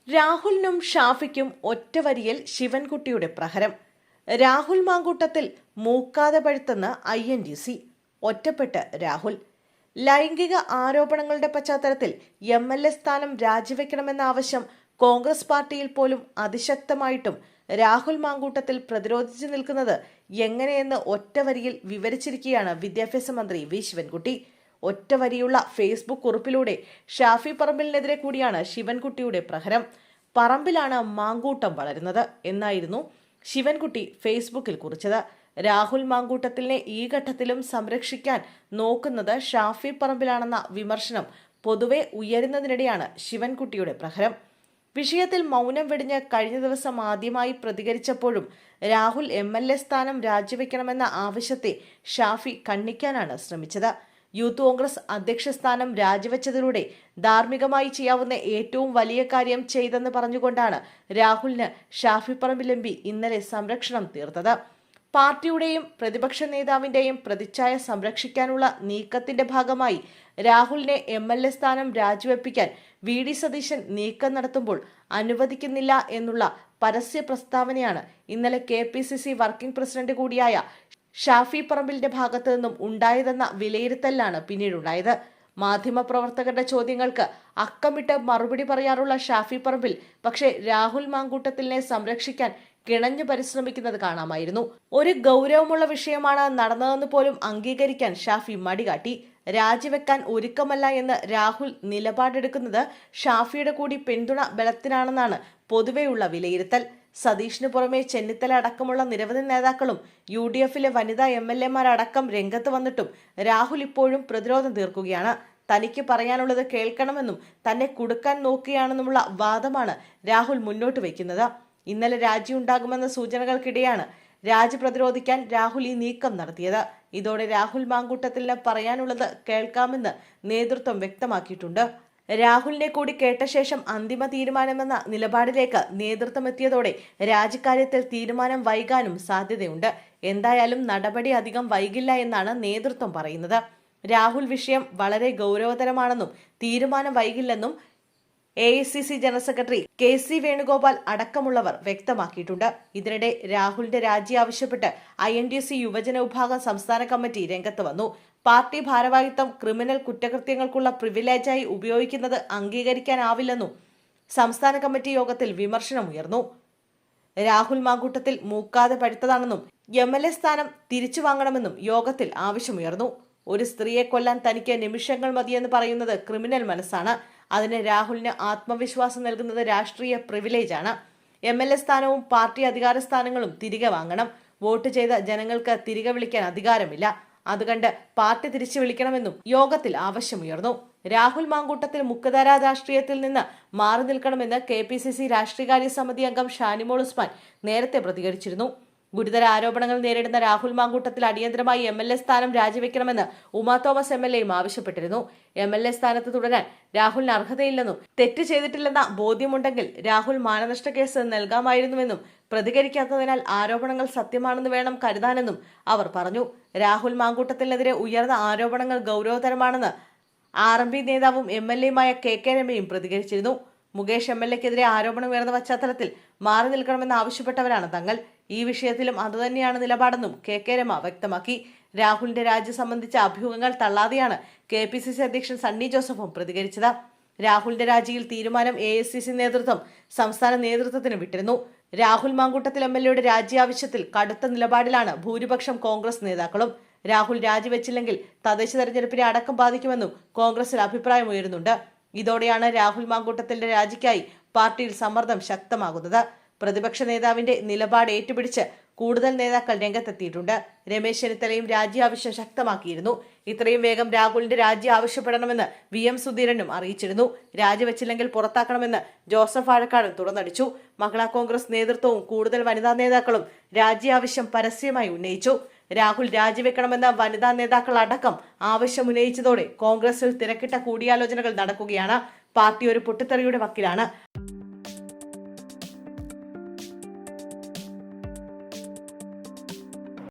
രാഹുലിനും ഷാഫിക്കും ഒറ്റവരിയിൽ ശിവൻകുട്ടിയുടെ പ്രഹരം. Rahul Mamkootathil മൂക്കാതെ പഴുത്തെന്ന് INTC. ഒറ്റപ്പെട്ട് രാഹുൽ. ലൈംഗിക ആരോപണങ്ങളുടെ പശ്ചാത്തലത്തിൽ MLA സ്ഥാനം രാജിവെക്കണമെന്ന ആവശ്യം കോൺഗ്രസ് പാർട്ടിയിൽ പോലും അതിശക്തമായിട്ടും രാഹുൽ മാങ്കൂട്ടത്തിൽ പ്രതിരോധിച്ചു നിൽക്കുന്നത് എങ്ങനെയെന്ന് ഒറ്റവരിയിൽ വിവരിച്ചിരിക്കുകയാണ് വിദ്യാഭ്യാസ മന്ത്രി വി ശിവൻകുട്ടി. ഒറ്റവരിയുള്ള ഫേസ്ബുക്ക് കുറിപ്പിലൂടെ ഷാഫി പറമ്പിലിനെതിരെ കൂടിയാണ് ശിവൻകുട്ടിയുടെ പ്രഹരം. പറമ്പിലാണ് മാങ്കൂട്ടം വളരുന്നത് എന്നായിരുന്നു ശിവൻകുട്ടി ഫേസ്ബുക്കിൽ കുറിച്ചത്. രാഹുൽ മാങ്കൂട്ടത്തിനെ ഈ ഘട്ടത്തിലും സംരക്ഷിക്കാൻ നോക്കുന്നത് ഷാഫി പറമ്പിലാണെന്ന വിമർശനം പൊതുവെ ഉയരുന്നതിനിടെയാണ് ശിവൻകുട്ടിയുടെ പ്രഹരം. വിഷയത്തിൽ മൗനം വെടിഞ്ഞ് കഴിഞ്ഞ ദിവസം ആദ്യമായി പ്രതികരിച്ചപ്പോഴും രാഹുൽ MLA സ്ഥാനം രാജിവെക്കണമെന്ന ആവശ്യത്തെ ഷാഫി ഖണ്ഡിക്കാനാണ് ശ്രമിച്ചത്. യൂത്ത് കോൺഗ്രസ് അധ്യക്ഷ സ്ഥാനം രാജിവെച്ചതിലൂടെ ധാർമ്മികമായി ചെയ്യാവുന്ന ഏറ്റവും വലിയ കാര്യം ചെയ്തെന്ന് പറഞ്ഞുകൊണ്ടാണ് രാഹുലിന് ഷാഫി പറമ്പിൽ MP ഇന്നലെ സംരക്ഷണം തീർത്തത്. പാർട്ടിയുടെയും പ്രതിപക്ഷ നേതാവിന്റെയും പ്രതിച്ഛായ സംരക്ഷിക്കാനുള്ള നീക്കത്തിന്റെ ഭാഗമായി രാഹുലിനെ MLA സ്ഥാനം രാജിവെപ്പിക്കാൻ VD സതീശൻ നീക്കം നടത്തുമ്പോൾ അനുവദിക്കുന്നില്ല എന്നുള്ള പരസ്യ പ്രസ്താവനയാണ് ഇന്നലെ KPCC വർക്കിംഗ് പ്രസിഡന്റ് കൂടിയായ ഷാഫി പറമ്പിലിന്റെ ഭാഗത്തു നിന്നും ഉണ്ടായതെന്ന വിലയിരുത്തലാണ് പിന്നീടുണ്ടായത്. മാധ്യമപ്രവർത്തകരുടെ ചോദ്യങ്ങൾക്ക് അക്കമിട്ട് മറുപടി പറയാറുള്ള ഷാഫി പറമ്പിൽ പക്ഷേ രാഹുൽ മാങ്കൂട്ടത്തിനെ സംരക്ഷിക്കാൻ കിണഞ്ഞു പരിശ്രമിക്കുന്നത് കാണാമായിരുന്നു. ഒരു ഗൗരവമുള്ള വിഷയമാണ് നടന്നതെന്ന് പോലും അംഗീകരിക്കാൻ ഷാഫി മടികാട്ടി. രാജിവെക്കാൻ ഒരുക്കമല്ല എന്ന് രാഹുൽ നിലപാടെടുക്കുന്നത് ഷാഫിയുടെ കൂടി പിന്തുണ ബലത്തിനാണെന്നാണ് പൊതുവെയുള്ള വിലയിരുത്തൽ. സതീഷിന് പുറമെ ചെന്നിത്തല അടക്കമുള്ള നിരവധി നേതാക്കളും UDFിലെ വനിതാ MLA മാരടക്കം രംഗത്ത് വന്നിട്ടും രാഹുൽ ഇപ്പോഴും പ്രതിരോധം തീർക്കുകയാണ്. തനിക്ക് പറയാനുള്ളത് കേൾക്കണമെന്നും തന്നെ കുടുക്കാൻ നോക്കുകയാണെന്നുമുള്ള വാദമാണ് രാഹുൽ മുന്നോട്ട് വയ്ക്കുന്നത്. ഇന്നലെ രാജി ഉണ്ടാകുമെന്ന സൂചനകൾക്കിടെയാണ് രാജി പ്രതിരോധിക്കാൻ രാഹുൽ ഈ നീക്കം നടത്തിയത്. ഇതോടെ രാഹുൽ മാങ്കൂട്ടത്തിന് പറയാനുള്ളത് കേൾക്കാമെന്ന് നേതൃത്വം വ്യക്തമാക്കിയിട്ടുണ്ട്. രാഹുലിനെ കൂടി കേട്ട ശേഷം അന്തിമ തീരുമാനമെന്ന നിലപാടിലേക്ക് നേതൃത്വം എത്തിയതോടെ രാജിക്കാര്യത്തിൽ തീരുമാനം വൈകാനും സാധ്യതയുണ്ട്. എന്തായാലും നടപടി അധികം വൈകില്ല എന്നാണ് നേതൃത്വം പറയുന്നത്. രാഹുൽ വിഷയം വളരെ ഗൗരവതരമാണെന്നും തീരുമാനം വൈകില്ലെന്നും AICC general secretary KC Venugopal അടക്കമുള്ളവർ വ്യക്തമാക്കിയിട്ടുണ്ട്. ഇതിനിടെ രാഹുലിന്റെ രാജി ആവശ്യപ്പെട്ട് INTC യുവജന വിഭാഗം സംസ്ഥാന കമ്മിറ്റി രംഗത്ത് വന്നു. പാർട്ടി ഭാരവാഹിത്വം ക്രിമിനൽ കുറ്റകൃത്യങ്ങൾക്കുള്ള പ്രിവിലേജായി ഉപയോഗിക്കുന്നത് അംഗീകരിക്കാനാവില്ലെന്നും സംസ്ഥാന കമ്മിറ്റി യോഗത്തിൽ വിമർശനമുയർന്നു. രാഹുൽ മാങ്കൂട്ടത്തിൽ മൂക്കാതെ പഴുത്തതാണെന്നും MLA സ്ഥാനം തിരിച്ചു വാങ്ങണമെന്നും യോഗത്തിൽ ആവശ്യമുയർന്നു. ഒരു സ്ത്രീയെ കൊല്ലാൻ തനിക്ക് നിമിഷങ്ങൾ മതിയെന്ന് പറയുന്നത് ക്രിമിനൽ മനസ്സാണ്. അതിന് രാഹുലിന് ആത്മവിശ്വാസം നൽകുന്നത് രാഷ്ട്രീയ പ്രിവിലേജാണ്. MLA സ്ഥാനവും പാർട്ടി അധികാര സ്ഥാനങ്ങളും തിരികെ വാങ്ങണം. വോട്ട് ചെയ്ത ജനങ്ങൾക്ക് തിരികെ വിളിക്കാൻ അധികാരമില്ല. അതുകണ്ട് പാർട്ടി തിരിച്ചു വിളിക്കണമെന്നും യോഗത്തിൽ ആവശ്യമുയർന്നു. രാഹുൽ മാങ്കൂട്ടത്തിൽ മുഖ്യധാരാ രാഷ്ട്രീയത്തിൽ നിന്ന് മാറി നിൽക്കണമെന്ന് KPCC രാഷ്ട്രീയകാര്യ സമിതി അംഗം ഷാനിമോൾ ഉസ്മാൻ നേരത്തെ പ്രതികരിച്ചിരുന്നു. ഗുരുതര ആരോപണങ്ങൾ നേരിടുന്ന രാഹുൽ മാങ്കൂട്ടത്തിൽ അടിയന്തരമായി MLA സ്ഥാനം രാജിവെക്കണമെന്ന് ഉമാ തോമസ് MLAയും ആവശ്യപ്പെട്ടിരുന്നു. MLA സ്ഥാനത്ത് തുടരാൻ രാഹുലിന് അർഹതയില്ലെന്നും തെറ്റ് ചെയ്തിട്ടില്ലെന്ന ബോധ്യമുണ്ടെങ്കിൽ രാഹുൽ മാനനഷ്ട കേസ് നൽകാമായിരുന്നുവെന്നും പ്രതികരിക്കാത്തതിനാൽ ആരോപണങ്ങൾ സത്യമാണെന്ന് വേണം കരുതാനെന്നും അവർ പറഞ്ഞു. രാഹുൽ മാങ്കൂട്ടത്തിനെതിരെ ഉയർന്ന ആരോപണങ്ങൾ ഗൗരവതരമാണെന്ന് RMP നേതാവും MLAയുമായ KK രമയും പ്രതികരിച്ചിരുന്നു. മുകേഷ് MLAക്കെതിരെ ആരോപണം ഉയർന്ന പശ്ചാത്തലത്തിൽ മാറി നിൽക്കണമെന്ന് ആവശ്യപ്പെട്ടവരാണ് തങ്ങൾ. ഈ വിഷയത്തിലും അതുതന്നെയാണ് നിലപാടെന്നും KK രമ വ്യക്തമാക്കി. രാഹുലിന്റെ രാജി സംബന്ധിച്ച അഭ്യൂഹങ്ങൾ തള്ളാതെയാണ് KPCC അധ്യക്ഷൻ സണ്ണി ജോസഫും പ്രതികരിച്ചത്. രാഹുലിന്റെ രാജിയിൽ തീരുമാനം AICC നേതൃത്വം സംസ്ഥാന നേതൃത്വത്തിന് വിട്ടിരുന്നു. രാഹുൽ മാങ്കൂട്ടത്തിൽ MLAയുടെ രാജി ആവശ്യത്തിൽ കടുത്ത നിലപാടിലാണ് ഭൂരിപക്ഷം കോൺഗ്രസ് നേതാക്കളും. രാഹുൽ രാജിവെച്ചില്ലെങ്കിൽ തദ്ദേശ തെരഞ്ഞെടുപ്പിനെ അടക്കം ബാധിക്കുമെന്നും കോൺഗ്രസിൽ അഭിപ്രായമുയരുന്നുണ്ട്. ഇതോടെയാണ് രാഹുൽ മാങ്കൂട്ടത്തിന്റെ രാജിക്കായി പാർട്ടിയിൽ സമ്മർദ്ദം ശക്തമാകുന്നത്. പ്രതിപക്ഷ നേതാവിന്റെ നിലപാട് ഏറ്റുപിടിച്ച് കൂടുതൽ നേതാക്കൾ രംഗത്തെത്തിയിട്ടുണ്ട്. രമേശ് ചെന്നിത്തലയും രാജി ആവശ്യം ശക്തമാക്കിയിരുന്നു. ഇത്രയും വേഗം രാഹുലിന്റെ രാജി ആവശ്യപ്പെടണമെന്ന് VM സുധീരനും അറിയിച്ചിരുന്നു. രാജിവെച്ചില്ലെങ്കിൽ പുറത്താക്കണമെന്ന് ജോസഫ് ആഴക്കാടൻ തുറന്നടിച്ചു. മഹിളാ കോൺഗ്രസ് നേതൃത്വവും കൂടുതൽ വനിതാ നേതാക്കളും രാജി ആവശ്യം പരസ്യമായി ഉന്നയിച്ചു. രാഹുൽ രാജിവെക്കണമെന്ന വനിതാ നേതാക്കൾ അടക്കം ആവശ്യമുന്നയിച്ചതോടെ കോൺഗ്രസിൽ തിരക്കിട്ട കൂടിയാലോചനകൾ നടക്കുകയാണ്. പാർട്ടി ഒരു പൊട്ടിത്തെറിയുടെ വക്കിലാണ്.